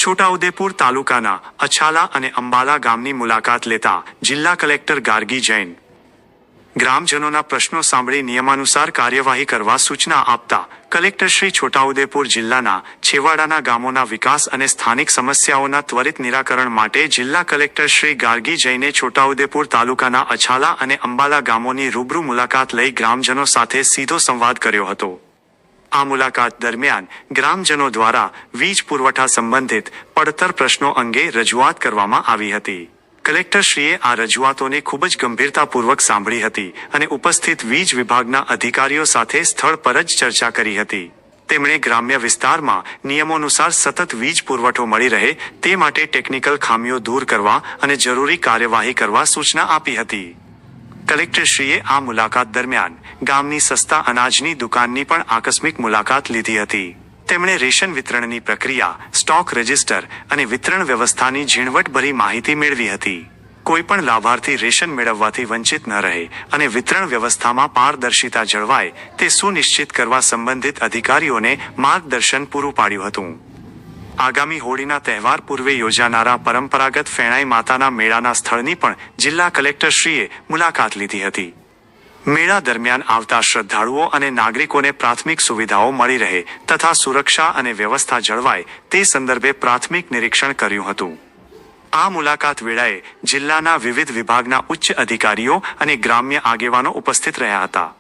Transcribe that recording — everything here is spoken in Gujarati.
છોટાઉદેપુર તાલુકાના અછાલા અને અંબાલા ગામની મુલાકાત લેતા જિલ્લા કલેક્ટર ગાર્ગી જૈન ગ્રામજનોના પ્રશ્નો સાંભળી નિયમાનુસાર કાર્યવાહી કરવા સૂચના આપતા કલેક્ટરશ્રી છોટાઉદેપુર જિલ્લાના છેવાડાના ગામોના વિકાસ અને સ્થાનિક સમસ્યાઓના ત્વરિત નિરાકરણ માટે જિલ્લા કલેક્ટર શ્રી ગાર્ગી જૈને છોટાઉદેપુર તાલુકાના અછાલા અને અંબાલા ગામોની રૂબરૂ મુલાકાત લઈ ગ્રામજનો સાથે સીધો સંવાદ કર્યો હતો। આ મુલાકાત દરમિયાન ગ્રામજનો દ્વારા વીજ પુરવઠા સંબંધિત પડતર પ્રશ્નો અંગે રજૂઆત કરવામાં આવી હતી। કલેક્ટરશ્રીએ આ રજૂઆતોને ખૂબ જ ગંભીરતાપૂર્વક સાંભળી હતી અને ઉપસ્થિત વીજ વિભાગના અધિકારીઓ સાથે સ્થળ પર જ ચર્ચા કરી હતી। તેમણે ગ્રામ્ય વિસ્તારમાં નિયમોનુસાર સતત વીજ પુરવઠો મળી રહે તે માટે ટેકનિકલ ખામીઓ દૂર કરવા અને જરૂરી કાર્યવાહી કરવા સૂચના આપી હતી। કલેક્ટરશ્રીએ આ મુલાકાત દરમિયાન ગામની સસ્તા અનાજની દુકાનની પણ આકસ્મિક મુલાકાત લીધી હતી। તેમણે રેશન વિતરણની પ્રક્રિયા, સ્ટોક રજિસ્ટર અને વિતરણ વ્યવસ્થાની ઝીણવટભરી માહિતી મેળવી હતી। કોઈપણ લાભાર્થી રેશન મેળવવાથી વંચિત ન રહે અને વિતરણ વ્યવસ્થામાં પારદર્શિતા જળવાય તે સુનિશ્ચિત કરવા સંબંધિત અધિકારીઓને માર્ગદર્શન પૂરું પાડ્યું હતું। આગામી હોળીના તહેવાર પૂર્વે યોજાનારા પરંપરાગત ફેણાઈ માતાના મેળાના સ્થળની પણ જિલ્લા કલેક્ટરશ્રીએ મુલાકાત લીધી હતી। મેળા દરમિયાન આવતા શ્રદ્ધાળુઓ અને નાગરિકોને પ્રાથમિક સુવિધાઓ મળી રહે તથા સુરક્ષા અને વ્યવસ્થા જળવાય તે સંદર્ભે પ્રાથમિક નિરીક્ષણ કર્યું હતું। આ મુલાકાત વેળાએ જિલ્લાના વિવિધ વિભાગના ઉચ્ચ અધિકારીઓ અને ગ્રામ્ય આગેવાનો ઉપસ્થિત રહ્યા હતા।